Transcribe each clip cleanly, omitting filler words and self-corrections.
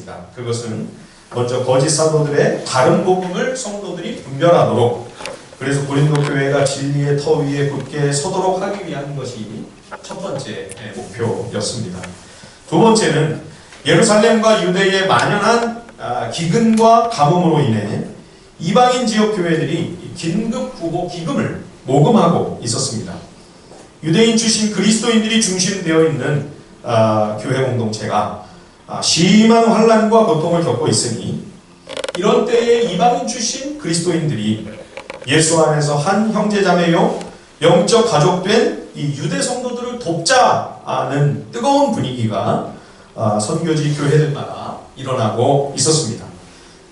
있습니다. 그것은 먼저 거짓 사도들의 다른 복음을 성도들이 분별하도록, 그래서 고린도 교회가 진리의 터 위에 굳게 서도록 하기 위한 것이 첫 번째 목표였습니다. 두 번째는 예루살렘과 유대에 만연한 기근과 가뭄으로 인해 이방인 지역 교회들이 긴급 구호 기금을 모금하고 있었습니다. 유대인 출신 그리스도인들이 중심되어 있는 교회 공동체가 심한 환난과 고통을 겪고 있으니, 이런 때에 이방인 출신 그리스도인들이 예수 안에서 한 형제자매요 영적 가족된 이 유대 성도들을 돕자는 뜨거운 분위기가 선교지 교회들마다 일어나고 있었습니다.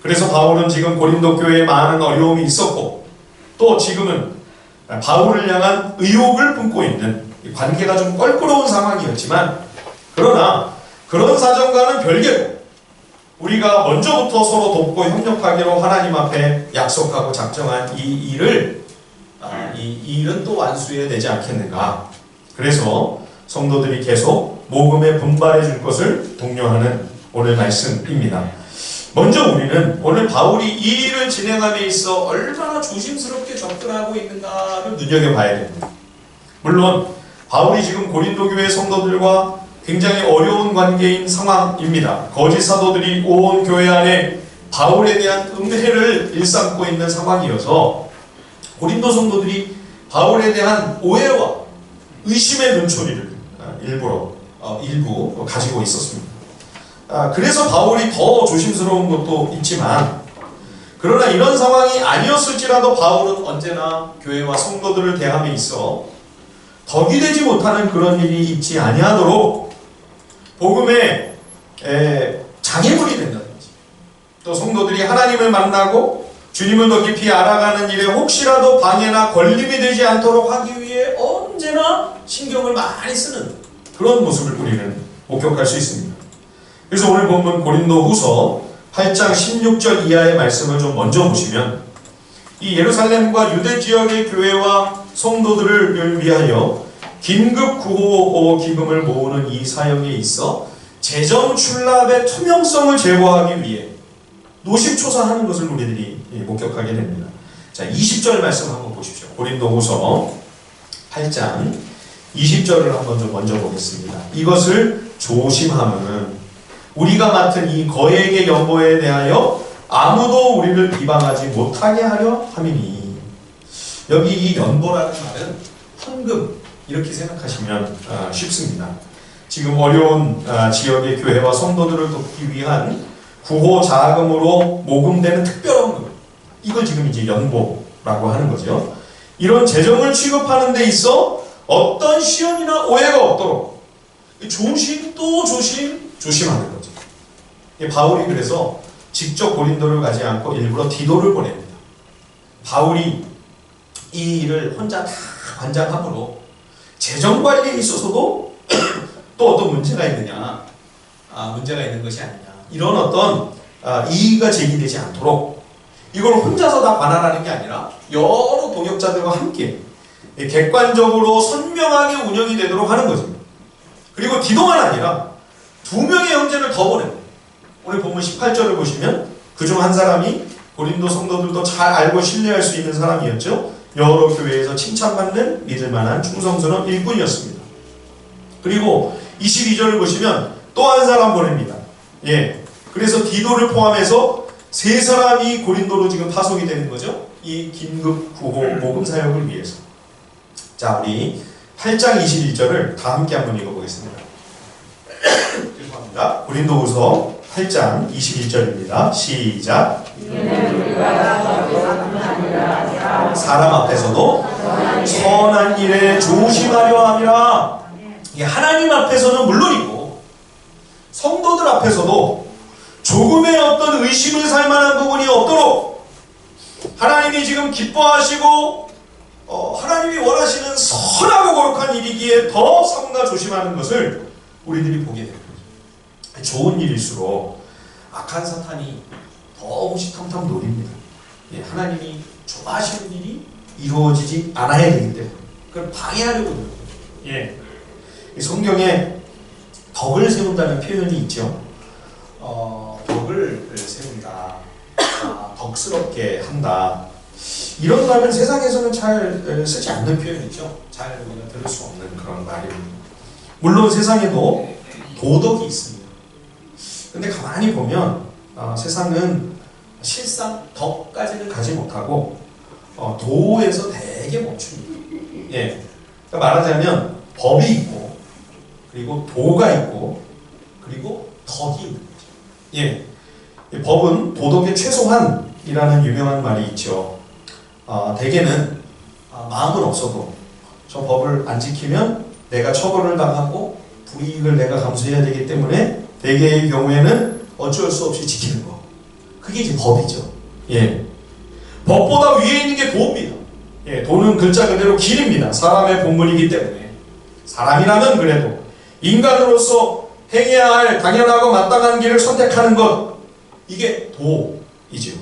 그래서 바울은 지금 고린도 교회에 많은 어려움이 있었고, 또 지금은 바울을 향한 의혹을 품고 있는, 관계가 좀 껄끄러운 상황이었지만, 그러나 그런 사정과는 별개로 우리가 먼저부터 서로 돕고 협력하기로 하나님 앞에 약속하고 작정한 이 일은 또 완수해야 되지 않겠는가. 그래서 성도들이 계속 모금에 분발해 줄 것을 독려하는 오늘 말씀입니다. 먼저 우리는 오늘 바울이 이 일을 진행함에 있어 얼마나 조심스럽게 접근하고 있는가를 눈여겨봐야 됩니다. 물론 바울이 지금 고린도 교회 성도들과 굉장히 어려운 관계인 상황입니다. 거짓 사도들이 온 교회 안에 바울에 대한 음해를 일삼고 있는 상황이어서 고린도 성도들이 바울에 대한 오해와 의심의 눈초리를 일부 가지고 있었습니다. 그래서 바울이 더 조심스러운 것도 있지만, 그러나 이런 상황이 아니었을지라도 바울은 언제나 교회와 성도들을 대함에 있어 덕이 되지 못하는 그런 일이 있지 아니하도록 복음에 장애물이 된다든지, 또 성도들이 하나님을 만나고 주님을 더 깊이 알아가는 일에 혹시라도 방해나 걸림이 되지 않도록 하기 위해 언제나 신경을 많이 쓰는 그런 모습을 우리는 목격할 수 있습니다. 그래서 오늘 본문 고린도후서 8장 16절 이하의 말씀을 좀 먼저 보시면, 이 예루살렘과 유대 지역의 교회와 성도들을 위하여 긴급 구호 기금을 모으는 이 사역에 있어 재정 출납의 투명성을 제고하기 위해 노심초사하는 것을 우리들이 목격하게 됩니다. 자, 20절 말씀 한번 보십시오. 고린도후서 8장 20절을 한번 좀 먼저 보겠습니다. 이것을 조심하면은 우리가 맡은 이 거액의 연보에 대하여 아무도 우리를 비방하지 못하게 하려 함이니. 여기 이 연보라는 말은 헌금, 이렇게 생각하시면 쉽습니다. 지금 어려운 지역의 교회와 성도들을 돕기 위한 구호 자금으로 모금되는 특별한 금, 이걸 지금 이제 연보라고 하는 거죠. 이런 재정을 취급하는 데 있어 어떤 시험이나 오해가 없도록 조심 또 조심하는 거죠. 바울이 그래서 직접 고린도를 가지 않고 일부러 디도를 보냅니다. 바울이 이 일을 혼자 다 관장함으로 재정 관리에 있어서도 또 어떤 문제가 있느냐, 문제가 있는 것이 아니냐, 이런 어떤 이의가 제기되지 않도록 이걸 혼자서 다 관할하는 게 아니라 여러 동역자들과 함께 객관적으로 선명하게 운영이 되도록 하는 거죠. 그리고 디도만 아니라 두 명의 형제를 더 보냅니다. 오늘 본문 18절을 보시면 그중 한 사람이 고린도 성도들도 잘 알고 신뢰할 수 있는 사람이었죠. 여러 교회에서 칭찬받는 믿을만한 충성스러운 일꾼이었습니다. 그리고 22절을 보시면 또 한 사람 보냅니다. 그래서 디도를 포함해서 세 사람이 고린도로 지금 파송이 되는 거죠. 이 긴급 구호 모금 사역을 위해서. 자, 우리 8장 21절을 다 함께 한번 읽어보겠습니다. 죄송합니다. 고린도후서 8장 21절입니다. 시작. 사람 앞에서도 선한 일에 조심하려 함이라. 하나님 앞에서는 물론이고 성도들 앞에서도 조금의 어떤 의심을 살 만한 부분이 없도록 하나님이 지금 기뻐하시고 하나님이 원하시는 선하고 거룩한 일이기에 더 삼가 조심하는 것을 우리들이 보게 됩니다. 좋은 일일수록 악한 사탄이 더 호시탐탐 노립니다. 하나님이 좋아하시는 일이 이루어지지 않아야 되기 때문에 그걸 방해하려고 노력합니다. 성경에 덕을 세운다는 표현이 있죠. 덕을 세운다, 덕스럽게 한다, 이런 말은 세상에서는 잘 쓰지 않는 표현이죠. 잘 우리가 들을 수 없는 그런 말입니다. 물론 세상에도 도덕이 있습니다. 근데 가만히 보면 세상은 실상 덕까지는 가지 못하고 도에서 되게 멈춥니다. 예, 그러니까 말하자면 법이 있고, 그리고 도가 있고, 그리고 덕이 있는 거죠. 예, 법은 도덕의 최소한이라는 유명한 말이 있죠. 대개는 마음은 없어도 저 법을 안 지키면 내가 처벌을 당하고 불이익을 내가 감수해야 되기 때문에 대개의 경우에는 어쩔 수 없이 지키는 거. 그게 이제 법이죠. 예. 법보다 위에 있는 게 도입니다. 예, 도는 글자 그대로 길입니다. 사람의 본분이기 때문에. 사람이라면 그래도 인간으로서 행해야 할 당연하고 마땅한 길을 선택하는 것, 이게 도이죠.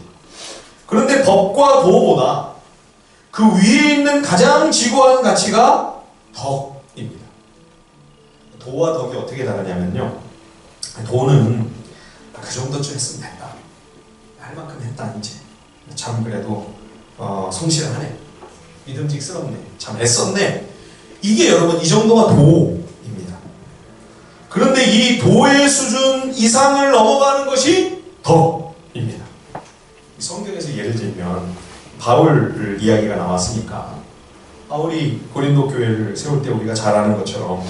그런데 법과 도보다 그 위에 있는 가장 지고한 가치가 덕입니다. 도와 덕이 어떻게 다르냐면요, 도는 그 정도쯤 했으면 됐다, 할 만큼 했다, 이제 참 그래도 성실하네, 믿음직스럽네, 참 애썼네, 이게 여러분 이 정도가 도입니다. 그런데 이 도의 수준 이상을 넘어가는 것이 덕입니다. 성경에서 예를 들면 바울 이야기가 나왔으니까, 바울이 고린도 교회를 세울 때 우리가 잘 아는 것처럼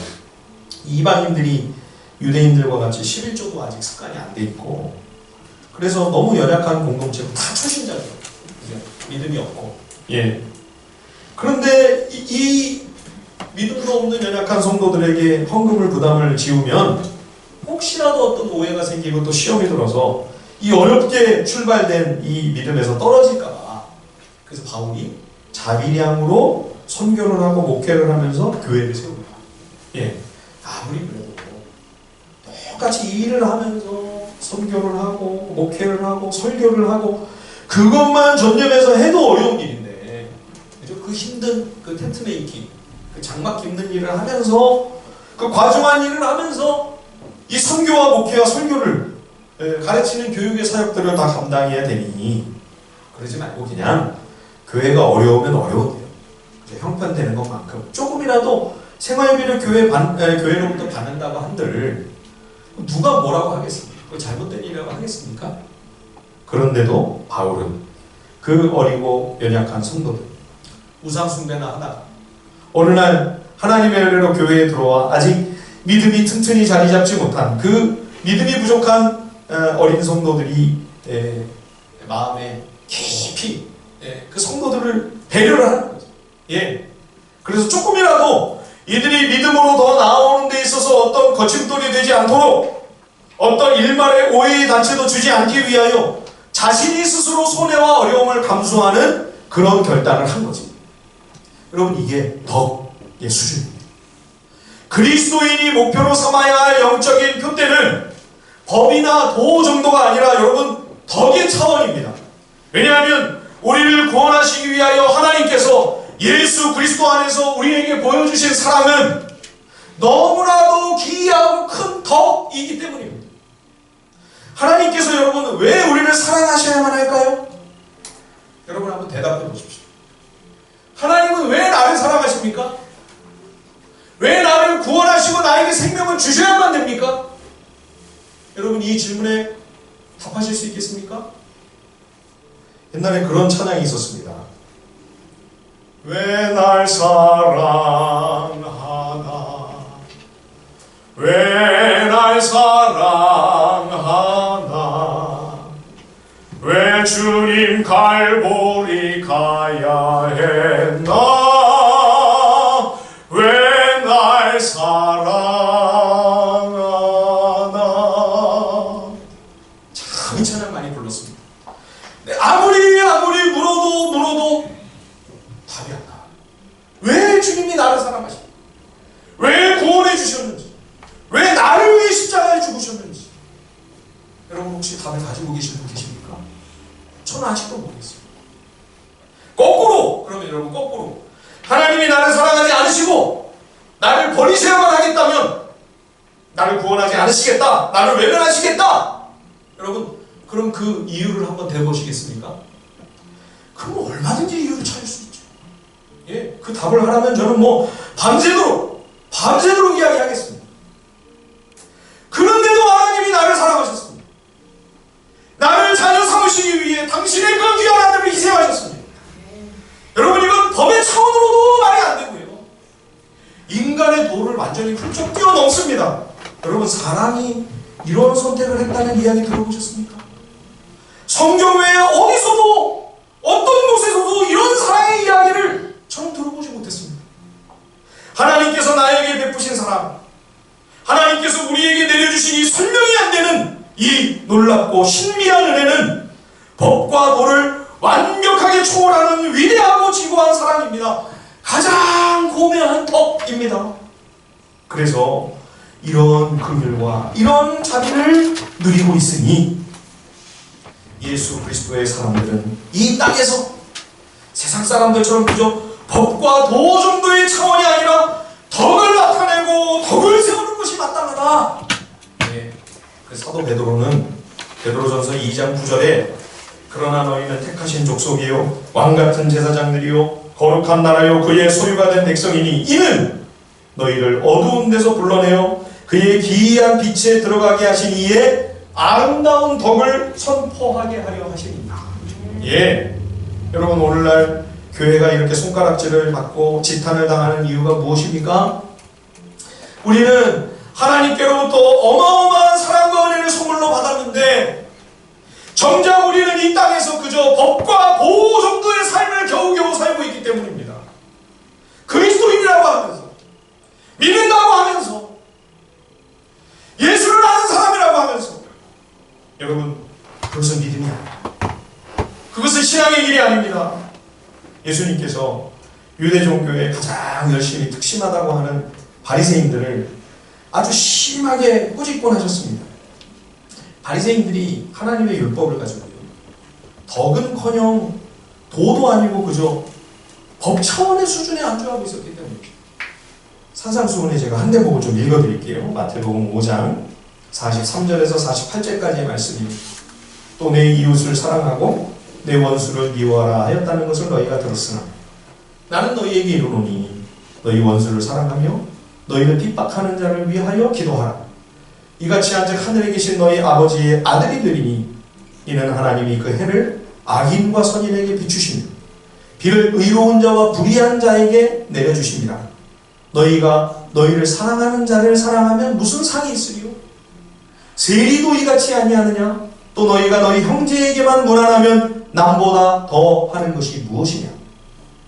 이방인들이 유대인들과 같이 11조도 아직 습관이 안 돼 있고, 그래서 너무 연약한 공동체고 다 초신자죠. 믿음이 없고. 예. 그런데 이 믿음도 없는 연약한 성도들에게 헌금을 부담을 지우면 혹시라도 어떤 오해가 생기고 또 시험이 들어서 이 어렵게 출발된 이 믿음에서 떨어질까봐, 그래서 바울이 자비량으로 선교를 하고 목회를 하면서 교회를 세웁니다. 예. 아무리 그래도 똑같이 일을 하면서 선교를 하고 목회를 하고 설교를 하고 그것만 전념해서 해도 어려운 일인데, 그죠? 그 힘든 그 텐트 메이킹, 그 장막 깁는 일을 하면서, 그 과중한 일을 하면서 이 선교와 목회와 설교를 가르치는 교육의 사역들을 다 감당해야 되니, 그러지 말고 그냥 교회가 어려우면 어려운데요, 형편되는 것만큼 조금이라도 생활비를 교회로부터 받는다고 한들 누가 뭐라고 하겠습니까? 그거 잘못된 일이라고 하겠습니까? 그런데도 바울은 그 어리고 연약한 성도들, 우상숭배나 하다가 어느 날 하나님의 은혜로 교회에 들어와 아직 믿음이 튼튼히 자리 잡지 못한 그 믿음이 부족한 어린 성도들이 마음에 깊이 그 성도들을 배려를 하는 거죠. 예. 그래서 조금이라도 이들이 믿음으로 더 나아오는 데 있어서 어떤 거침돌이 되지 않도록, 어떤 일말의 오해의 단체도 주지 않기 위하여 자신이 스스로 손해와 어려움을 감수하는 그런 결단을 한 거지. 여러분, 이게 덕의 수준입니다. 그리스도인이 목표로 삼아야 할 영적인 표대는 법이나 도 정도가 아니라 여러분 덕의 차원입니다. 왜냐하면 우리를 구원하시기 위하여 하나님께서 예수 그리스도 안에서 우리에게 보여주신 사랑은 너무나도 기이하고 큰 덕이기 때문입니다. 하나님께서 여러분 왜 우리를 사랑하셔야만 할까요? 여러분 한번 대답해 보십시오. 하나님은 왜 나를 사랑하십니까? 왜 나를 구원하시고 나에게 생명을 주셔야만 됩니까? 여러분 이 질문에 답하실 수 있겠습니까? 옛날에 그런 찬양이 있었습니다. 왜 날 사랑하나, 왜 날 사랑하나, 왜 주님 갈보리 가야 했나, 왜 날 사랑하나. 참 이 찬양 많이 불렀습니다. 아무리 물어도 답이 안 나와. 왜 주님이 나를 사랑하십니까? 왜 구원해 주셨는지, 왜 나를 위해 십자가에 죽으셨는지, 여러분 혹시 답을 가지고 계신 분 계십니까? 저는 아직도 모르겠어요. 거꾸로, 그러면 여러분 거꾸로 하나님이 나를 사랑하지 않으시고 나를 버리셔야만 하겠다면, 나를 구원하지 않으시겠다, 나를 외면하시겠다, 여러분 그럼 그 이유를 한번 대보시겠습니까? 그럼 얼마든지 이유를 찾을 수 있죠. 예, 그 답을 하라면 저는 뭐 밤새도록 이야기하겠습니다. 그런데도 하나님이 나를 사랑하셨습니다. 나를 자녀 삼으시기 위해 당신의 그 귀한 아들을 희생하셨습니다. 여러분, 이건 법의 차원으로도 말이 안 되고요. 인간의 도를 완전히 훌쩍 뛰어넘습니다. 여러분, 사람이 이런 선택을 했다는 이야기 들어보셨습니까? 성경 외에 어디서도, 어떤 곳에서도 이런 사랑의 이야기를 저는 들어보지 못했습니다. 하나님께서 나에게 베푸신 사랑, 하나님께서 우리에게 내려주신 이 설명이 안 되는 이 놀랍고 신비한 은혜는 법과 도를 완벽하게 초월하는 위대하고 지고한 사랑입니다. 가장 고매한 법입니다. 그래서 이런 긍휼과 이런 자비를 누리고 있으니 예수 그리스도의 사람들은 이 땅에서 세상 사람들처럼 그저 법과 도 정도의 차원이 아니라 덕을 나타내고 덕을 세우는 것이 마땅하다. 네. 그 사도 베드로는 베드로전서 2장 9절에 그러나 너희는 택하신 족속이요 왕같은 제사장들이요 거룩한 나라요 그의 소유가 된 백성이니 이는 너희를 어두운 데서 불러내어 그의 기이한 빛에 들어가게 하신 이의 아름다운 덕을 선포하게 하려 하시니라. 예, 여러분, 오늘날 교회가 이렇게 손가락질을 받고 지탄을 당하는 이유가 무엇입니까? 우리는 하나님께로부터 어마어마한 사랑과 은혜를 선물로 받았는데 정작 우리는 이 땅에서 그저 법과 보호 정도의 삶을 겨우겨우 살고 있기 때문입니다. 그리스도인이라고 하면서, 믿는다고 하면서, 예수를 아는 사람이라고 하면서, 여러분, 그것은 믿음이 아닙니다. 그것은 신앙의 길이 아닙니다. 예수님께서 유대 종교에 가장 열심히 특심하다고 하는 바리새인들을 아주 심하게 꾸짖곤 하셨습니다. 바리새인들이 하나님의 율법을 가지고요, 덕은커녕 도도 아니고 그저 법 차원의 수준에 안주하고 있었기 때문입니다. 산상수훈에 제가 한 대목을 좀 읽어드릴게요. 마태복음 5장 43절에서 48절까지의 말씀입니다. 또 내 이웃을 사랑하고 내 원수를 미워하라 하였다는 것을 너희가 들었으나 나는 너희에게 이르노니 너희 원수를 사랑하며 너희를 핍박하는 자를 위하여 기도하라. 이같이 한즉 하늘에 계신 너희 아버지의 아들이 되리니 이는 하나님이 그 해를 악인과 선인에게 비추시며 비를 의로운 자와 불의한 자에게 내려주십니다. 너희가 너희를 사랑하는 자를 사랑하면 무슨 상이 있으리요? 세리도 이같이 아니하느냐? 또 너희가 너희 형제에게만 무난하면 남보다 더 하는 것이 무엇이냐?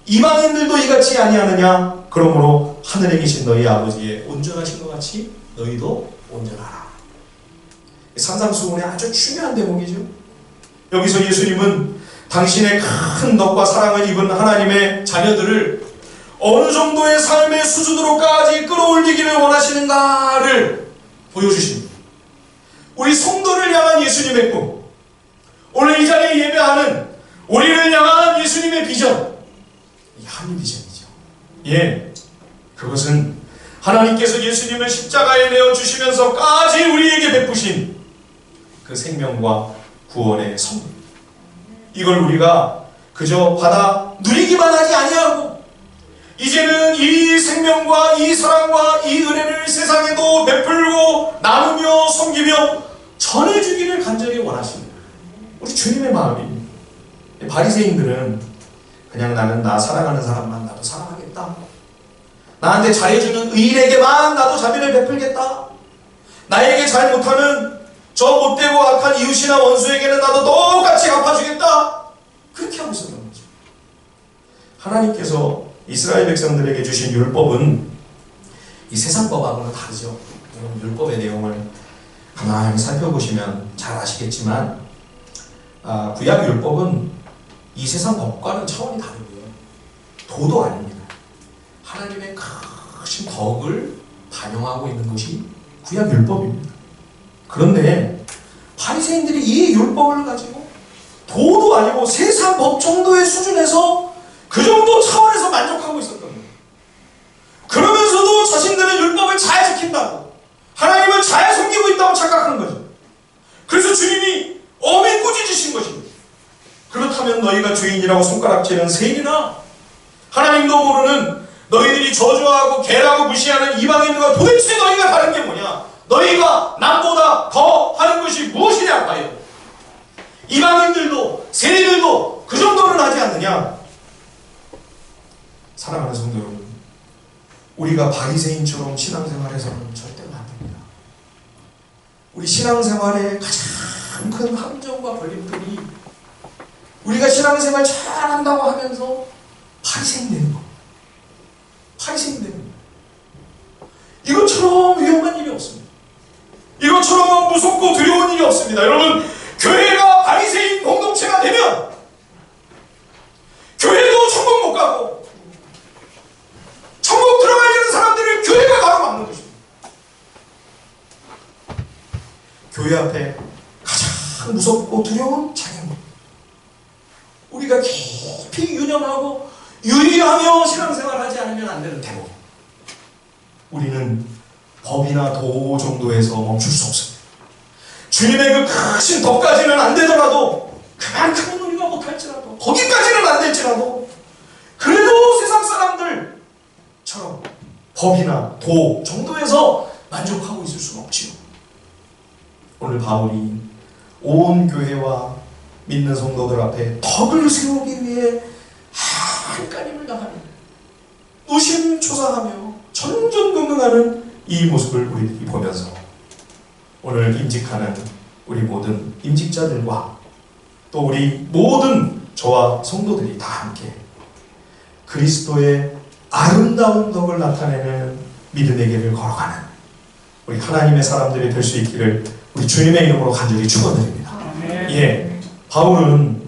이방인들도 이같이 아니하느냐? 그러므로 하늘에 계신 너희 아버지의 온전하신 것 같이 너희도 온전하라. 산상수훈의 아주 중요한 대목이죠. 여기서 예수님은 당신의 큰 덕과 사랑을 입은 하나님의 자녀들을 어느 정도의 삶의 수준으로까지 끌어올리기를 원하시는가를 보여주십니다. 우리 성도를 향한 예수님의 꿈, 오늘 이 자리에 예배하는 우리를 향한 예수님의 비전, 이 한 비전이죠. 예, 그것은 하나님께서 예수님을 십자가에 내어주시면서까지 우리에게 베푸신 그 생명과 구원의 선물, 이걸 우리가 그저 받아 누리기만 하지 아니하고 이제는 이 생명과 이 사랑과 이 은혜를 세상에도 베풀고 나누며 섬기며 전해주기를 간절히 원하십니다. 우리 주님의 마음입니다. 바리새인들은 그냥 나는 나 사랑하는 사람만 나도 사랑하겠다, 나한테 잘해주는 의인에게만 나도 자비를 베풀겠다, 나에게 잘 못하는 저 못되고 악한 이웃이나 원수에게는 나도 똑같이 갚아주겠다, 그렇게 하고 있었던 거죠. 하나님께서 이스라엘 백성들에게 주신 율법은 이 세상 법하고는 다르죠. 여러분, 율법의 내용을 가만히 살펴보시면 잘 아시겠지만 구약 율법은 이 세상 법과는 차원이 다르고요, 도도 아닙니다. 하나님의 크신 덕을 반영하고 있는 것이 구약 율법입니다. 그런데 바리새인들이 이 율법을 가지고 도도 아니고 세상 법 정도의 수준에서 그 정도 차원에서 만족하고 있었던 거예요. 그러면서도 자신들은 율법을 잘 지킨다고, 하나님을 잘 섬기고 있다고 착각하는 거죠. 그래서 주님이 어민 너희가 죄인이라고 손가락질은 세인이나 하나님도 모르는 너희들이 저주하고 개라고 무시하는 이방인들과 도대체 너희가 다른 게 뭐냐? 너희가 남보다 더 하는 것이 무엇이냐? 과연 이방인들도 세리들도 그 정도는 하지 않느냐? 사랑하는 성도 여러분, 우리가 바리새인처럼 신앙생활해서는 절대로 안 됩니다. 우리 신앙생활의 가장 큰 함정과 걸림돌이 우리가 신앙생활 잘한다고 하면서 바리새인 되는 거. 바리새인 되는 거. 이것처럼 위험한 일이 없습니다. 이것처럼 무섭고 두려운 일이 없습니다. 여러분, 교회가 바리새인 공동체가 되면 교회도 천국 못 가고 천국 들어가야 되는 사람들을 교회가 가로막는 것입니다. 교회 앞에 가장 무섭고 두려운 장애물, 우리가 깊이 유념하고 유의하며 신앙생활하지 않으면 안 되는 대목, 우리는 법이나 도 정도에서 멈출 수 없습니다. 주님의 그 크신 덕까지는 안 되더라도, 그만큼은 우리가 못할지라도, 거기까지는 안 될지라도, 그래도 세상 사람들처럼 법이나 도 정도에서 만족하고 있을 수는 없지요. 오늘 바울이 온 교회와 믿는 성도들 앞에 덕을 세우기 위해 한가림을 당하는, 노심초사하며 전전긍긍하는 이 모습을 우리들이 보면서 오늘 임직하는 우리 모든 임직자들과 또 우리 모든 저와 성도들이 다 함께 그리스도의 아름다운 덕을 나타내는 믿음의 길을 걸어가는 우리 하나님의 사람들이 될 수 있기를 우리 주님의 이름으로 간절히 축원드립니다. 예, 바울은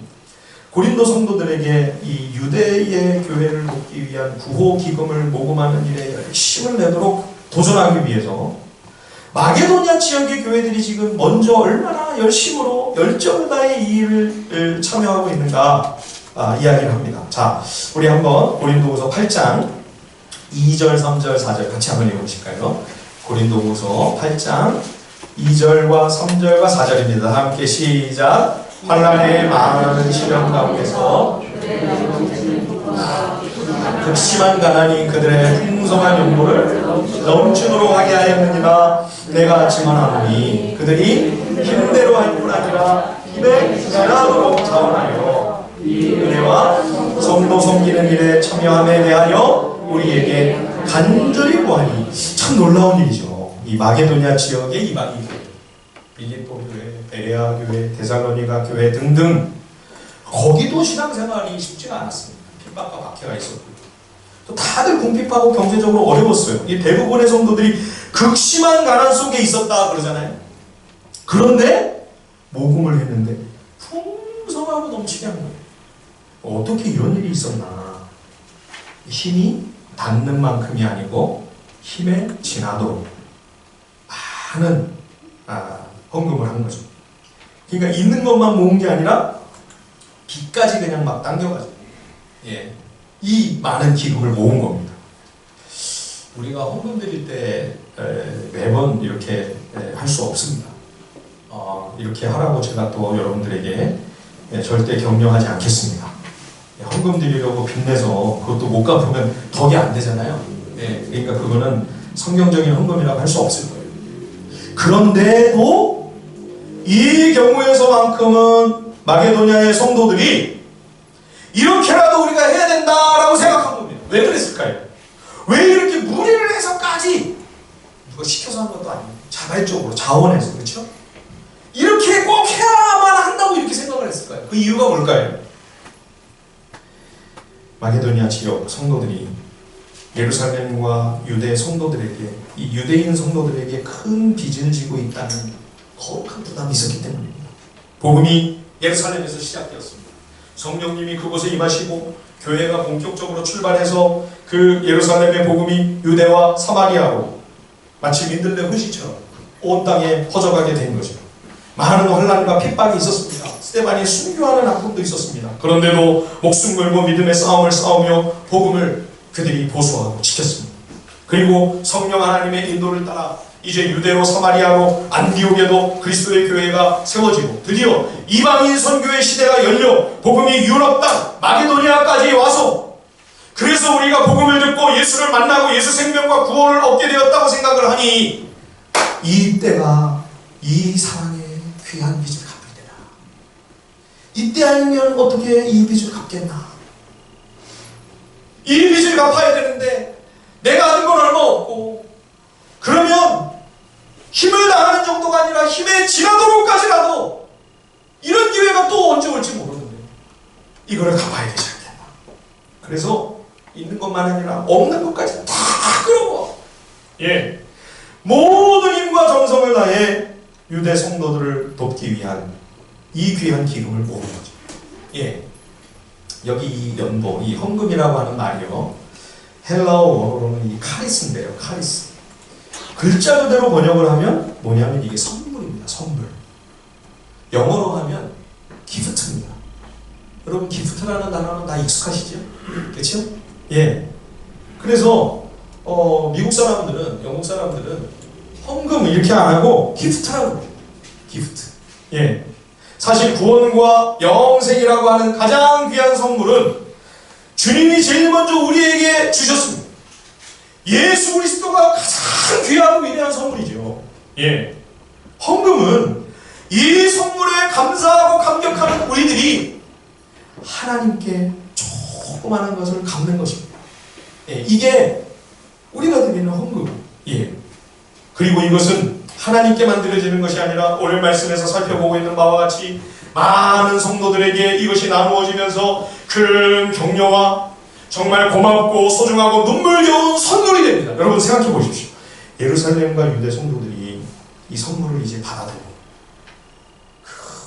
고린도 성도들에게 이 유대의 교회를 돕기 위한 구호 기금을 모금하는 일에 열심을 내도록 도전하기 위해서 마게도냐 지역의 교회들이 지금 먼저 얼마나 열심으로 열정을 다해 이 일을 참여하고 있는가 이야기를 합니다. 자, 우리 한번 고린도후서 8장 2절, 3절, 4절 같이 한번 읽어보실까요? 고린도후서 8장 2절과 3절과 4절입니다. 함께 시작. 환난의 많은 시련 가운데서 극심한 가난이 그들의 풍성한 욕구를 넘치도록 하게 하였느니라. 내가 증언하노니 그들이 힘대로 할 뿐 아니라 힘에 지나도록 자원하여 이 은혜와 성도 섬기는 일에 참여함에 대하여 우리에게 간절히 구하니. 참 놀라운 일이죠. 이 마게도냐 지역의 이방인 교회, 빌립보 교회, 베레아 교회, 데살로니가 교회 등등, 거기도 신앙생활이 쉽지가 않았습니다. 핍박과 박해가 있었고 또 다들 궁핍하고 경제적으로 어려웠어요. 이 대부분의 성도들이 극심한 가난 속에 있었다 그러잖아요. 그런데 모금을 했는데 풍성하고 넘치게 한 거예요. 어떻게 이런 일이 있었나? 힘이 닿는 만큼이 아니고 힘에 지나도록 많은 헌금을 한 거죠. 그러니까 있는 것만 모은 게 아니라 빚까지 그냥 막 당겨가지고 이 많은 기금을 모은 겁니다. 우리가 헌금 드릴 때 매번 이렇게 할 수 없습니다. 이렇게 하라고 제가 또 여러분들에게 절대 격려하지 않겠습니다. 헌금 드리려고 빚내서 그것도 못 갚으면 덕이 안 되잖아요. 그러니까 그거는 성경적인 헌금이라고 할 수 없을 거예요. 그런데도 이 경우에서만큼은 마게도냐의 성도들이 이렇게라도 우리가 해야 된다라고 생각한 겁니다. 왜 그랬을까요? 왜 이렇게 무리를 해서까지, 누가 시켜서 한 것도 아니고 자발적으로 자원해서, 그렇죠? 이렇게 꼭 해야만 한다고 이렇게 생각을 했을까요? 그 이유가 뭘까요? 마게도냐 지역 성도들이 예루살렘과 유대 성도들에게, 이 유대인 성도들에게 큰 빚을 지고 있다는 거룩한 부담이 있었기 때문입니다. 복음이 예루살렘에서 시작되었습니다. 성령님이 그곳에 임하시고 교회가 본격적으로 출발해서 그 예루살렘의 복음이 유대와 사마리아로 마치 민들레 후시처럼 온 땅에 퍼져가게 된 것이죠. 많은 환난과 핍박이 있었습니다. 스데반이 순교하는 아픔도 있었습니다. 그런데도 목숨 걸고 믿음의 싸움을 싸우며 복음을 그들이 보수하고 지켰습니다. 그리고 성령 하나님의 인도를 따라 이제 유대로 사마리아로 안디옥에도 그리스도의 교회가 세워지고 드디어 이방인 선교의 시대가 열려 복음이 유럽 땅 마게도니아까지 와서 그래서 우리가 복음을 듣고 예수를 만나고 예수 생명과 구원을 얻게 되었다고 생각을 하니 이때가 이 사랑의 귀한 빚을 갚을 때다. 이때 아니면 어떻게 이 빚을 갚겠나? 이 빚을 갚아야 되는데 내가 하는 건 얼마 없고 그러면 힘을 다하는 정도가 아니라 힘에 지나도록까지라도 이런 기회가 또 언제 올지 모르는데 이거를 갚아야 되지 않겠나. 그래서 있는 것만 아니라 없는 것까지 다 끌어모아 모든 힘과 정성을 다해 유대 성도들을 돕기 위한 이 귀한 기금을 모은 거죠. 여기 이 연보, 이 헌금이라고 하는 말이요, 헬라어 원어로는 이 카리스인데요. 카리스. 글자 그대로 번역을 하면 뭐냐면 이게 선물입니다. 선물. 영어로 하면 기프트입니다. 여러분 기프트라는 단어는 다 익숙하시죠? 그렇죠? 그래서 미국 사람들은, 영국 사람들은 헌금 이렇게 안 하고 기프트라고 해요. 기프트. 사실 구원과 영생이라고 하는 가장 귀한 선물은 주님이 제일 먼저 우리에게 주셨습니다. 예수 그리스도가 가장 귀하고 위대한 선물이죠. 헌금은 이 선물에 감사하고 감격하는 우리들이 하나님께 조그마한 것을 갚는 것입니다. 이게 우리가 드리는 헌금. 그리고 이것은 하나님께만 드려지는 것이 아니라 오늘 말씀에서 살펴보고 있는 바와 같이 많은 성도들에게 이것이 나누어지면서 큰 격려와 정말 고맙고 소중하고 눈물겨운 선물이 됩니다. 여러분 생각해 보십시오. 예루살렘과 유대 성도들이 이 선물을 이제 받아들고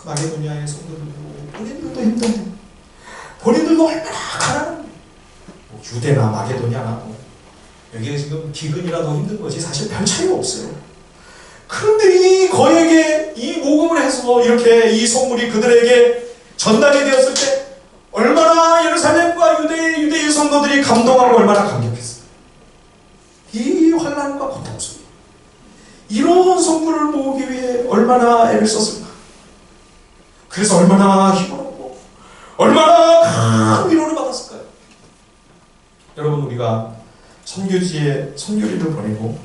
마게도니아의 성도들도 본인들도 힘든데 본인들도 얼마나 가난한데 유대나 마게도니아나 여기에 지금 기근이라도 힘든 거지 사실 별 차이가 없어요. 그런데 이 거액의 이 모금을 해서 이렇게 이 선물이 그들에게 전달이 되었을 때 얼마나 예루살렘과 유대의 성도들이 감동하고 얼마나 감격했어요. 이 환난과 고통 속에 이런 선물을 모으기 위해 얼마나 애를 썼을까. 그래서 얼마나 힘들었고 얼마나 큰 위로를 받았을까요. 여러분 우리가 선교지에 선교리를 보내고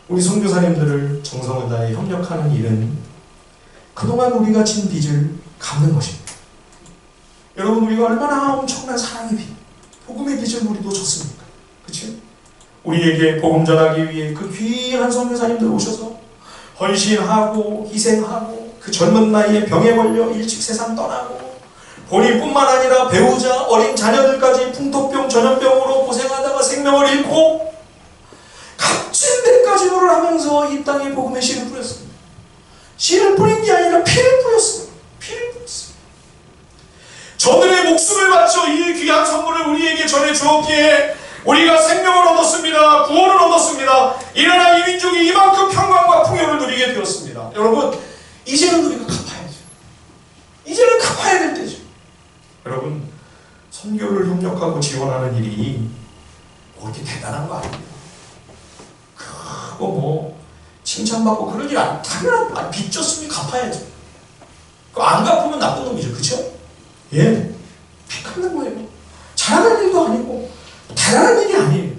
우리 선교사님들을 정성을 다해 협력하는 일은 그동안 우리가 진 빚을 갚는 것입니다. 여러분 우리가 얼마나 엄청난 사랑의 빚, 복음의 빚을 우리도 졌습니까? 그렇죠? 우리에게 복음 전하기 위해 그 귀한 선교사님들 오셔서 헌신하고 희생하고 그 젊은 나이에 병에 걸려 일찍 세상 떠나고 본인뿐만 아니라 배우자, 어린 자녀들까지 풍토병, 전염병으로 고생하다가 생명을 잃고 값진 대가지노를 하면서 이 땅에 복음의 씨를 뿌렸습니다. 씨를 뿌린 게 아니라 피를 뿌렸습니다. 피를 뿌렸습니다. 저들의 목숨을 바쳐 이 귀한 선물을 우리에게 전해 주었기에 우리가 생명을 얻었습니다. 구원을 얻었습니다. 이러나 이 민족이 이만큼 평강과 풍요를 누리게 되었습니다. 여러분 이제는 우리가 갚아야죠. 이제는 갚아야 될 때죠. 여러분 선교를 협력하고 지원하는 일이 그렇게 대단한 거 아닙니다. 그거 뭐 칭찬받고 그런 일 아니, 당연한 빚 졌으면 갚아야죠. 그거 안 갚으면 나쁜 놈이죠. 그쵸? 빚 갚는 거예요. 잘하는 일도 아니고 대단한 일이 아니에요.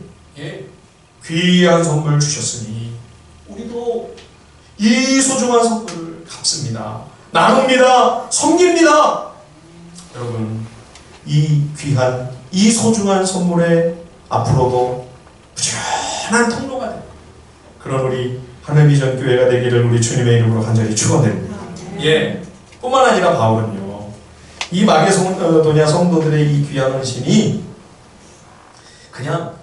귀한 선물 주셨으니 우리도 이 소중한 선물을 갚습니다. 나눕니다. 섬깁니다. 여러분 이 귀한 이 소중한 선물에 앞으로도 부지런한 통로가 됩니다. 그런 우리 하늘비전 교회가 되기를 우리 주님의 이름으로 간절히 축원드립니다. 뿐만 아니라 바울은요 이 마게도냐 성도들의 이 귀한 헌신이 그냥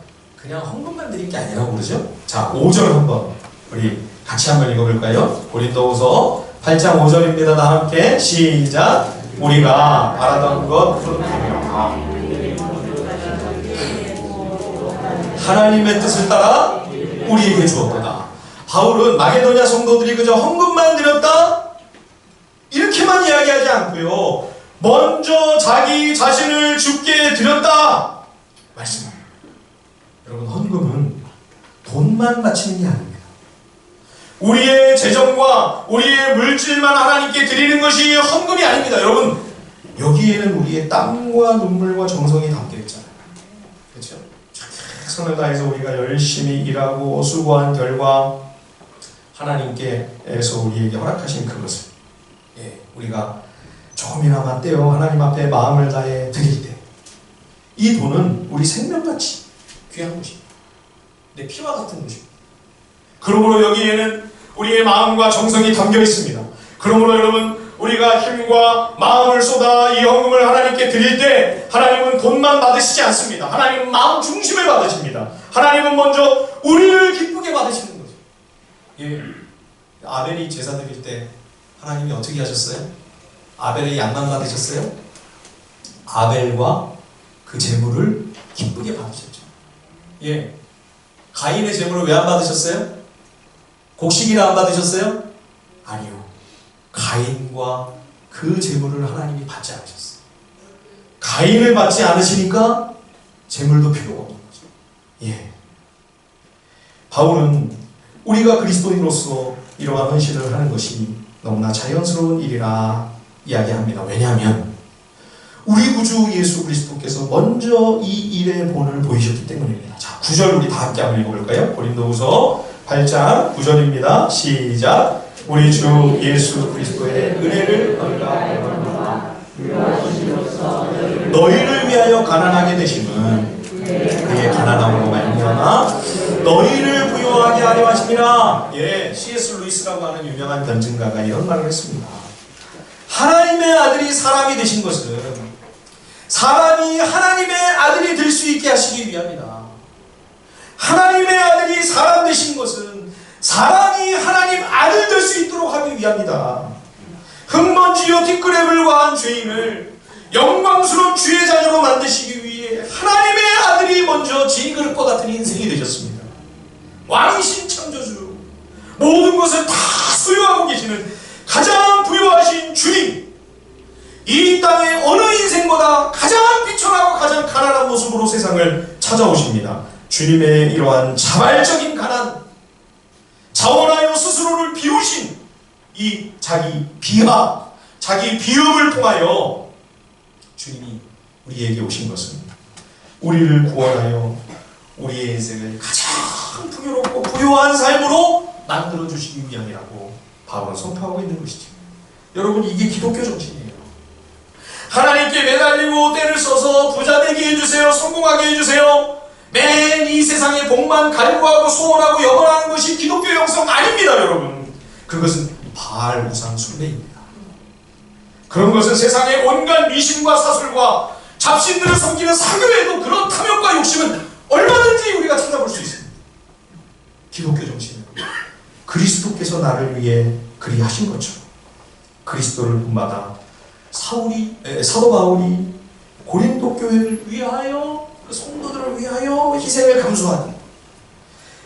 헌금만 드린 게 아니라고 그러죠. 자 5절 한번 우리 같이 한번 읽어볼까요? 고린도후서 8장 5절입니다. 다 함께 시작. 우리가 바라던 것 하나님의 뜻을 따라 우리에게 주었도다. 바울은 마게도냐 성도들이 그저 헌금만 드렸다 이렇게만 이야기하지 않고요 먼저 자기 자신을 주께 드렸다 말씀합니다. 여러분 헌금은 돈만 바치는 게 아닙니다. 우리의 재정과 우리의 물질만 하나님께 드리는 것이 헌금이 아닙니다. 여러분, 여기에는 우리의 땀과 눈물과 정성이 담겨 있잖아요. 그렇죠? 최선을 다해서 우리가 열심히 일하고 수고한 결과 하나님께서 우리에게 허락하신 그것을 우리가 조금이나마 떼어 하나님 앞에 마음을 다해 드릴 때 이 돈은 우리 생명같이 귀한 것입니다. 내 피와 같은 것입니다. 그러므로 여기에는 우리의 마음과 정성이 담겨 있습니다. 그러므로 여러분, 우리가 힘과 마음을 쏟아 이 헌금을 하나님께 드릴 때 하나님은 돈만 받으시지 않습니다. 하나님은 마음 중심을 받으십니다. 하나님은 먼저 우리를 기쁘게 받으시는 거죠. 예. 아벨이 제사 드릴 때 하나님이 어떻게 하셨어요? 아벨의 양만 받으셨어요? 아벨과 그 제물을 기쁘게 받으셨죠. 예. 가인의 제물을 왜 안 받으셨어요? 곡식이라 안 받으셨어요? 아니요. 가인과 그 제물을 하나님이 받지 않으셨어요. 가인을 받지 않으시니까 제물도 필요가 없는 거죠. 예. 바울은 우리가 그리스도인으로서 이러한 헌신을 하는 것이 너무나 자연스러운 일이라 이야기합니다. 왜냐하면 우리 구주 예수 그리스도께서 먼저 이 일의 본을 보이셨기 때문입니다. 자, 9절 우리 다 함께 한번 읽어볼까요? 고린도후서 8장 9절입니다. 시작. 우리 주 예수 그리스도의 은혜를 너희를 위하여 가난하게 되심은 그의 가난함으로 말미암아 너희를 부유하게 하려 하심이라. 예, C.S. 루이스라고 하는 유명한 변증가가 이런 말을 했습니다. 하나님의 아들이 사람이 되신 것은 사람이 하나님의 아들이 될 수 있게 하시기 위함이다. 하나님의 아들이 사람 되신 것은 사람이 하나님 아들 될 수 있도록 하기 위함이다. 흙먼지요 티끌에 불과한 죄인을 영광스러운 주의 자녀로 만드시기 위해 하나님의 아들이 먼저 진그릇과 같은 인생이 되셨습니다. 왕이신 창조주, 모든 것을 다 소유하고 계시는 가장 부유하신 주님, 이 땅의 어느 인생보다 가장 비천하고 가장 가난한 모습으로 세상을 찾아오십니다. 주님의 이러한 자발적인 가난, 자원하여 스스로를 비우신 이 자기 비하, 자기 비움을 통하여 주님이 우리에게 오신 것은 우리를 구원하여 우리의 인생을 가장 풍요롭고 부유한 삶으로 만들어주시기 위함이라고 바울은 선포하고 있는 것이죠. 여러분, 이게 기독교 정신이에요. 하나님께 매달리고 때를 써서 부자되게 해주세요, 성공하게 해주세요, 맨 이 세상의 복만 갈구하고 소원하고 염원하는 것이 기독교 영성 아닙니다. 여러분, 그것은 바알 우상 숭배입니다. 그런 것은 세상의 온갖 미신과 사술과 잡신들을 섬기는 사교에도 그런 탐욕과 욕심은 얼마든지 우리가 찾아볼 수 있습니다. 기독교 정신은 그리스도께서 나를 위해 그리하신 것처럼 그리스도를 본받아 사도 바울이 고린도 교회를 위하여, 그 성도들을 위하여 희생을 감수하는,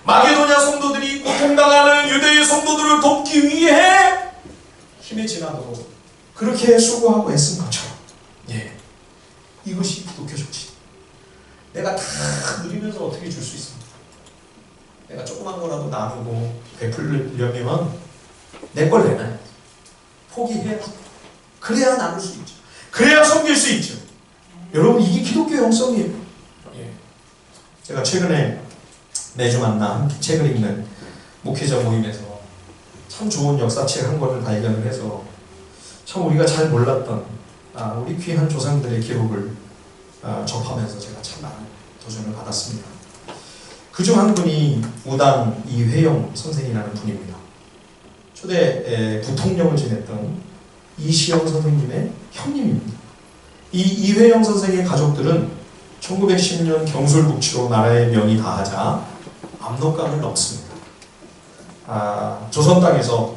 마게도냐 성도들이 고통당하는 유대의 성도들을 돕기 위해 힘에 지나도록 그렇게 수고하고 애쓴 것처럼, 예, 이것이 기독교 정신. 내가 다 누리면서 어떻게 줄 수 있습니까? 내가 조그만 거라도 나누고 베풀려면 내 걸 내놔야, 포기해야, 그래야 나눌 수 있죠. 그래야 섬길 수 있죠. 여러분, 이게 기독교 영성이에요. 예. 제가 최근에 매주 만나 책을 읽는 목회자 모임에서 참 좋은 역사책 한 권을 발견을 해서 참 우리가 잘 몰랐던 우리 귀한 조상들의 기록을 접하면서 제가 참 많은 도전을 받았습니다. 그중 한 분이 우당 이회영 선생이라는 분입니다. 초대 부통령을 지냈던 이시영 선생님의 형님입니다. 이 이회영 선생의 가족들은 1910년 경술국치로 나라의 명이 다하자 압록강을 넘습니다. 조선 땅에서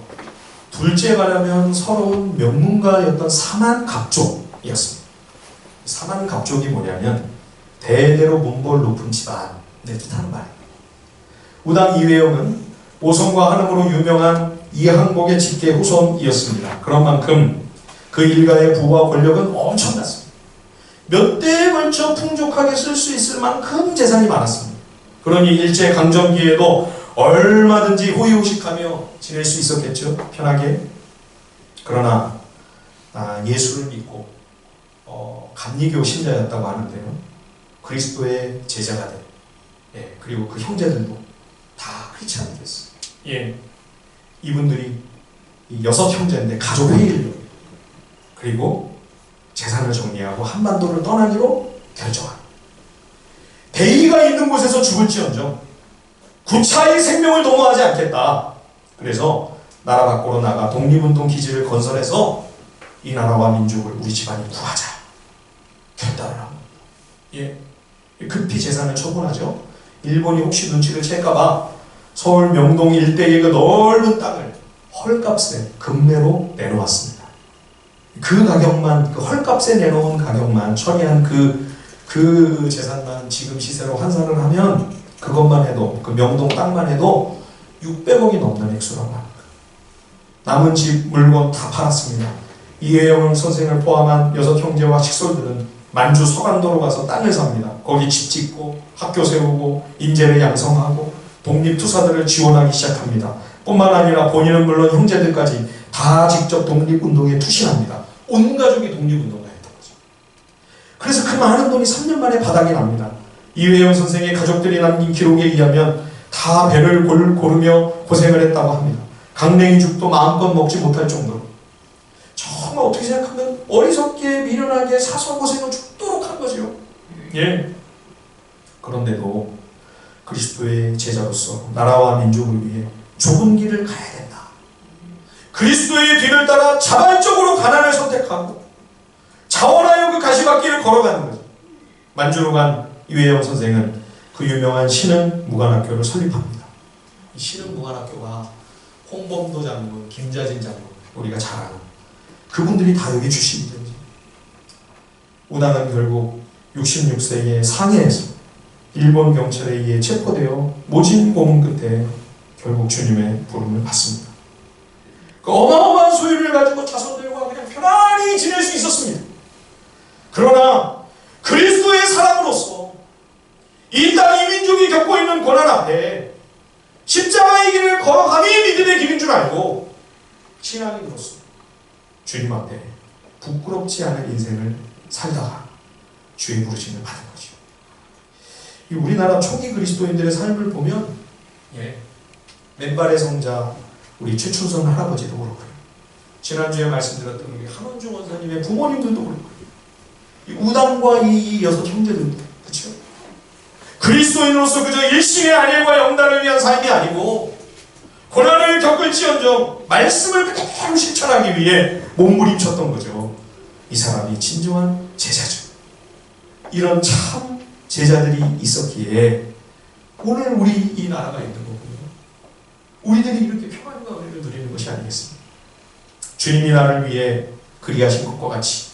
둘째 가려면 서러운 명문가였던 사만갑족이었습니다. 사만갑족이 뭐냐면 대대로 문벌 높은 집안의 뜻하는 말이에요. 우당 이회영은 오성과 한음으로 유명한 이항복의 직계 후손이었습니다. 그런 만큼 그 일가의 부와 권력은 엄청났습니다. 몇 대에 걸쳐 풍족하게 쓸 수 있을 만큼 재산이 많았습니다. 그러니 일제강점기에도 얼마든지 호의호식하며 지낼 수 있었겠죠. 편하게. 그러나 예수를 믿고 감리교 신자였다고 하는데요. 그리스도의 제자가 된 그리고 그 형제들도 다 크리스찬이 됐어요. 이분들이 6 형제인데 가족 회의를 그리고 재산을 정리하고 한반도를 떠나기로 결정합니다. 대의가 있는 곳에서 죽을지언정 구차히 생명을 도모하지 않겠다. 그래서 나라 밖으로 나가 독립운동 기지를 건설해서 이 나라와 민족을 우리 집안이 구하자 결단을 합니다. 급히 재산을 처분하죠. 일본이 혹시 눈치를 챌까봐 서울 명동 일대의 그 넓은 땅을 헐값에 금매로 내놓았습니다. 그 가격만, 그 헐값에 내놓은 가격만 처리한 그 재산만 지금 시세로 환산을 하면 그것만 해도, 그 명동 땅만 해도 600억이 넘는 액수라고 합니다. 남은 집 물건 다 팔았습니다. 이회영 선생을 포함한 6 형제와 식솔들은 만주 서간도로 가서 땅을 삽니다. 거기 집 짓고 학교 세우고 인재를 양성하고 독립투사들을 지원하기 시작합니다. 뿐만 아니라 본인은 물론 형제들까지 다 직접 독립운동에 투신합니다. 온 가족이 독립운동을 했던 거죠. 그래서 그 많은 돈이 3년 만에 바닥이 납니다. 이회영 선생의 가족들이 남긴 기록에 의하면 다 배를 고르며 고생을 했다고 합니다. 강냉이죽도 마음껏 먹지 못할 정도로. 정말 어떻게 생각하면 어리석게 미련하게 사서 고생을 죽도록 한 거죠. 그런데도 그리스도의 제자로서 나라와 민족을 위해 좁은 길을 가야 된다. 그리스도의 뒤를 따라 자발적으로 가난을 선택하고 자원하여 그 가시밭길을 걸어가는 거죠. 만주로 간 이회영 선생은 그 유명한 신흥 무관학교를 설립합니다. 이 신흥 무관학교가 홍범도 장군, 김자진 장군, 우리가 잘 아는 그분들이 다 여기 출신이죠. 운항은 결국 66세의 상해에서 일본 경찰에 의해 체포되어 모진 고문 끝에 결국 주님의 부름을 받습니다. 그 어마어마한 소유를 가지고 자손들과 그냥 편안히 지낼 수 있었습니다. 그러나 그리스도의 사람으로서 이 땅 이민족이 겪고 있는 고난 앞에 십자가의 길을 걸어가니 믿음의 길인 줄 알고 신앙인으로서 주님 앞에 부끄럽지 않은 인생을 살다가 주의 부르심을 받은 거죠. 이 우리나라 초기 그리스도인들의 삶을 보면 맨발의 성자 우리 최춘선 할아버지도 그렇고요. 지난주에 말씀드렸던 우리 한원중 원사님의 부모님들도 그렇고요. 이 우당과 이 6 형제들도 그렇죠. 그리스도인으로서 그저 일신의 안일과 영달을 위한 삶이 아니고 고난을 겪을지언정 말씀을 그대로 실천하기 위해 몸부림쳤던 거죠. 이 사람이 진정한 제자죠. 이런 참 제자들이 있었기에 오늘 우리 이 나라가 있는 거고요. 우리들이 이렇게 평안과 은혜를 누리는 것이 아니겠습니까? 주님이 나를 위해 그리하신 것과 같이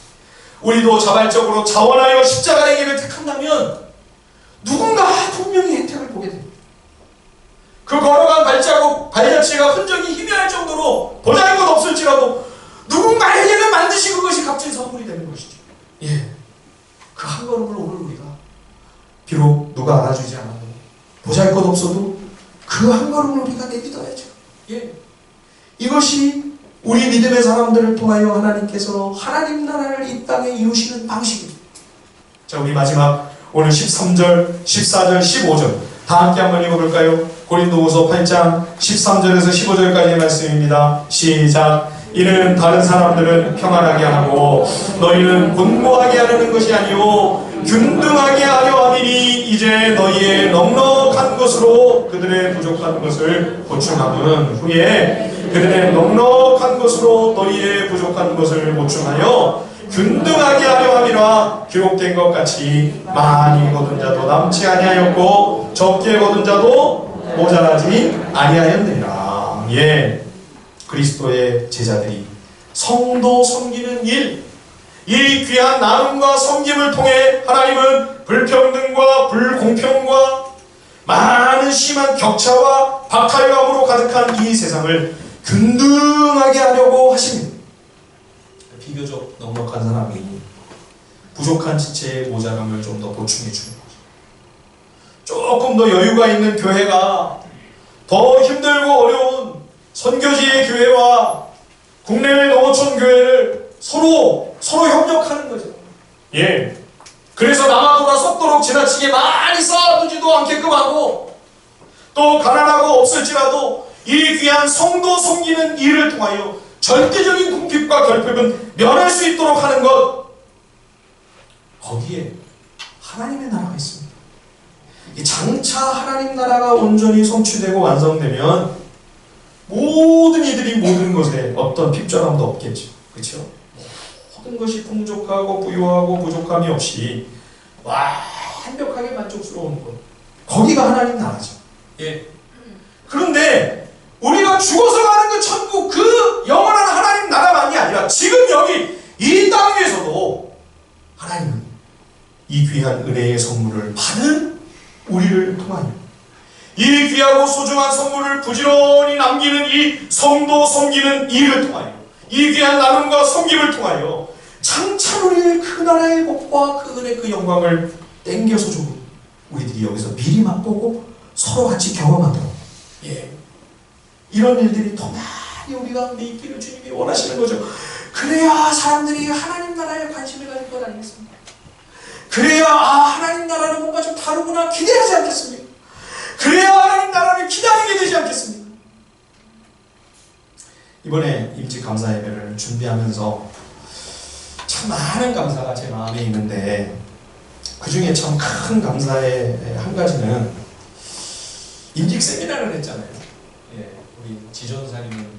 우리도 자발적으로 자원하여 십자가의 길을 택한다면 누군가 분명히 혜택을 보게 됩니다. 그 걸어간 발자국, 발자취가 흔적이 희미할 정도로 보잘것 없을지라도 누군가에게는 반드시 그것이 값진 선물이 되는 것이죠. 그 한 걸음을 오늘 우리가 비록 누가 알아주지 않아도 보잘것 없어도 그 한 걸음을 우리가 내딛어야죠. 이것이 우리 믿음의 사람들을 통하여 하나님께서 하나님 나라를 이 땅에 이루시는 방식입니다. 자, 우리 마지막 오늘 13절, 14절, 15절 다 함께 한번 읽어볼까요? 고린도후서 8장 13절에서 15절까지의 말씀입니다. 시작. 이는 다른 사람들은 평안하게 하고 너희는 곤고하게 하려는 것이 아니요 균등하게 하려 함이니 이제 너희의 넉넉한 것으로 그들의 부족한 것을 보충하는 후에 그들의 넉넉한 것으로 너희의 부족한 것을 보충하여 균등하게 하려 함이라. 기록된 것 같이 많이 거둔 자도 남지 아니하였고 적게 거둔 자도 모자라지 아니하였느니라. 그리스도의 제자들이 성도 섬기는 일, 이 귀한 나눔과 섬김을 통해 하나님은 불평등과 불공평과 많은 심한 격차와 박탈감으로 가득한 이 세상을 균등하게 하려고 하십니다. 비교적 넉넉한 사람이 부족한 지체의 모자람을 좀 더 보충해 주는 거죠. 조금 더 여유가 있는 교회가 더 힘들고 어려운 선교지의 교회와 국내외 농어촌 교회를 서로 협력하는 거죠. 예. 그래서 남아도나 썩도록 지나치게 많이 쌓아두지도 않게끔 하고, 또 가난하고 없을지라도 이 귀한 성도 섬기는 일을 통하여 절대적인 궁핍과 결핍은 면할 수 있도록 하는 것, 거기에 하나님의 나라가 있습니다. 장차 하나님 나라가 온전히 성취되고 완성되면 모든 이들이 모든 것에 어떤 핍절함도 없겠죠. 그렇죠? 모든 것이 풍족하고 부유하고 부족함이 없이 완벽하게 만족스러운 것, 거기가 하나님 나라죠. 예. 그런데 우리가 죽어서 가는 그 천국, 그 영원한 하나님 나라만이 아니라 지금 여기 이 땅 위에서도 하나님은 이 귀한 은혜의 선물을 받은 우리를 통하여, 이 귀하고 소중한 선물을 부지런히 남기는 이 성도 섬기는 일을 통하여, 이 귀한 나눔과 섬김을 통하여 장차 우리의 그 나라의 복과 그 은혜, 그 영광을 땡겨서 주고 우리들이 여기서 미리 맛보고 서로 같이 경험하도록, 예, 이런 일들이 더 많이 우리 가운데 있기를 주님이 원하시는 거죠. 그래야 사람들이 하나님 나라에 관심을 가질 것 아니겠습니까? 그래야 하나님 나라는 뭔가 좀 다르구나 기대하지 않겠습니까? 그래야 하나님 나라를 기다리게 되지 않겠습니까? 이번에 임직 감사 예배를 준비하면서 참 많은 감사가 제 마음에 있는데, 그 중에 참 큰 감사의 한 가지는 임직 세미나를 했잖아요. 예, 우리 지전사님은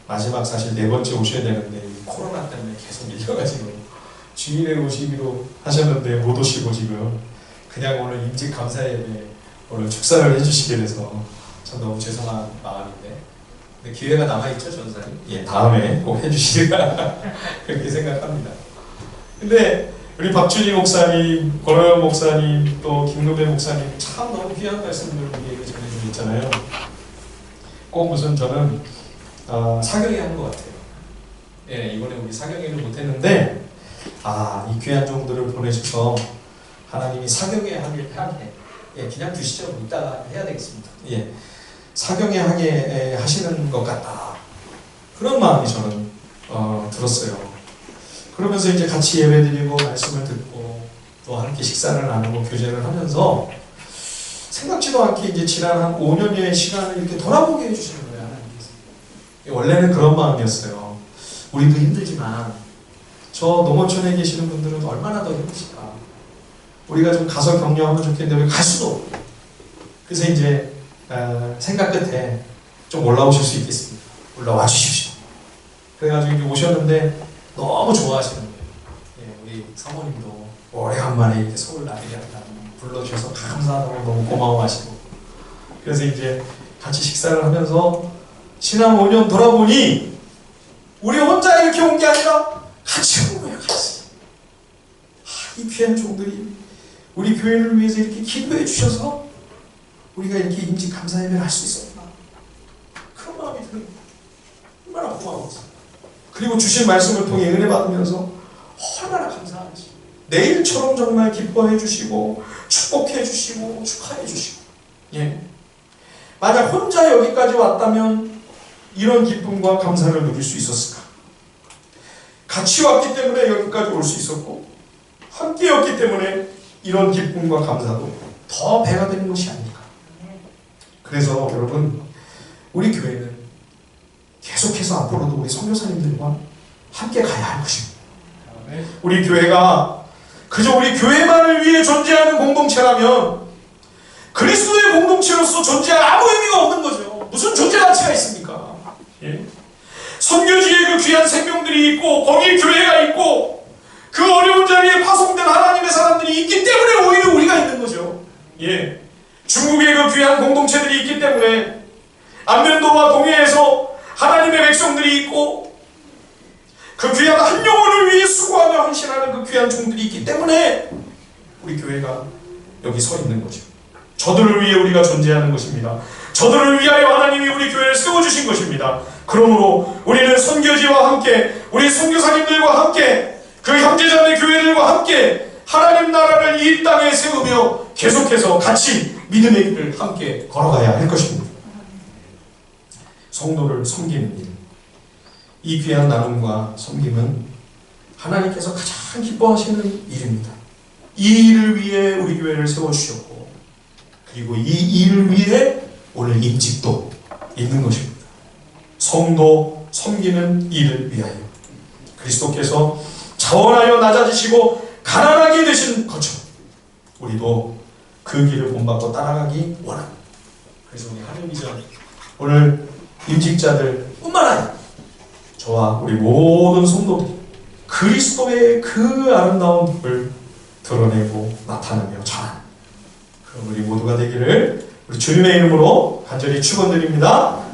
마지막 사실 4번째 오셔야 되는데 코로나 때문에 계속 밀려가지고 주일에 오시기로 하셨는데 못 오시고 지금 그냥 오늘 임직 감사 예배 오늘 축사를 해주시게 돼서 참 너무 죄송한 마음인데, 근데 기회가 남아있죠, 전사님? 예, 다음에 꼭 해주시리라 그렇게 생각합니다. 근데 우리 박준희 목사님, 권호영 목사님, 또 김금배 목사님 참 너무 귀한 말씀을 우리에게 전해주고 있잖아요. 꼭 무슨 저는 사경회 하는 것 같아요. 예, 이번에 우리 사경회를 못했는데 이 귀한 종들을 보내주셔서 하나님이 사경회 하게, 예, 그냥 두시죠. 이따가 해야 되겠습니다. 예, 사경회 하게 하시는 것 같다, 그런 마음이 저는 들었어요. 그러면서 이제 같이 예배드리고 말씀을 듣고 또 함께 식사를 나누고 교제를 하면서 생각지도 않게 이제 지난 한 5년여의 시간을 이렇게 돌아보게 해주시는 거예요, 하나님께서. 원래는 그런 마음이었어요. 우리도 힘들지만 저 농어촌에 계시는 분들은 얼마나 더 힘드실까. 우리가 좀 가서 격려하면 좋겠는데 왜 갈 수도 없고. 그래서 이제 생각 끝에 좀 올라오실 수 있겠습니다. 올라와 주십시오. 그래가지고 이제 오셨는데 너무 좋아하시는 거예요. 예, 우리 사모님도 오래간만에 이렇게 서울 나들이 한다 불러주셔서 감사하다고 너무 고마워하시고, 그래서 이제 같이 식사를 하면서 지난 5년 돌아보니 우리 혼자 이렇게 온 게 아니라 같이 온 거예요, 같이. 이 귀한 종들이 우리 교회를 위해서 이렇게 기도해 주셔서 우리가 이렇게 임직 감사 예배를 할 수 있었구나, 그런 마음이 드는 거예요. 얼마나 고마웠어요. 그리고 주신 말씀을 통해 은혜 받으면서 얼마나 감사한지, 내일처럼 정말 기뻐해 주시고 축복해 주시고 축하해 주시고. 예, 만약 혼자 여기까지 왔다면 이런 기쁨과 감사를 누릴 수 있었을까? 같이 왔기 때문에 여기까지 올 수 있었고, 함께였기 때문에 이런 기쁨과 감사도 더 배가 되는 것이 아닐까. 그래서 여러분, 우리 교회는 계속해서 앞으로도 우리 선교사님들과 함께 가야 할 것입니다. 우리 교회가 그저 우리 교회만을 위해 존재하는 공동체라면 그리스도의 공동체로서 존재할 아무 의미가 없는 거죠. 무슨 존재 가치가 있습니까? 예? 선교지에 그 귀한 생명들이 있고 거기에 교회가 있고 그 어려운 자리에 파송된 하나님의 사람들이 있기 때문에 오히려 우리가 있는 거죠. 예. 중국의 그 귀한 공동체들이 있기 때문에, 안면도와 동해에서 하나님의 백성들이 있고 그 귀한 한 영혼을 위해 수고하며 헌신하는 그 귀한 종들이 있기 때문에 우리 교회가 여기 서 있는 거죠. 저들을 위해 우리가 존재하는 것입니다. 저들을 위하여 하나님이 우리 교회를 세워주신 것입니다. 그러므로 우리는 선교지와 함께, 우리 선교사님들과 함께, 그 형제자매 교회들과 함께 하나님 나라를 이 땅에 세우며 계속해서 같이 믿음의 길을 함께 걸어가야 할 것입니다. 성도를 섬기는 일, 이 귀한 나눔과 섬김은 하나님께서 가장 기뻐하시는 일입니다. 이 일을 위해 우리 교회를 세워주셨고, 그리고 이 일을 위해 오늘 임직도 있는 것입니다. 성도 섬기는 일을 위하여 그리스도께서 자원하여 낮아지시고 가난하게 되신 것처럼 우리도 그 길을 본받고 따라가기 원합니다. 그래서 우리 하늘비전 오늘 임직자들 뿐만 아니라 저와 우리 모든 성도들이 그리스도의 그 아름다운 법을 드러내고 나타내며 전하는 그런 우리 모두가 되기를 우리 주님의 이름으로 간절히 축원드립니다.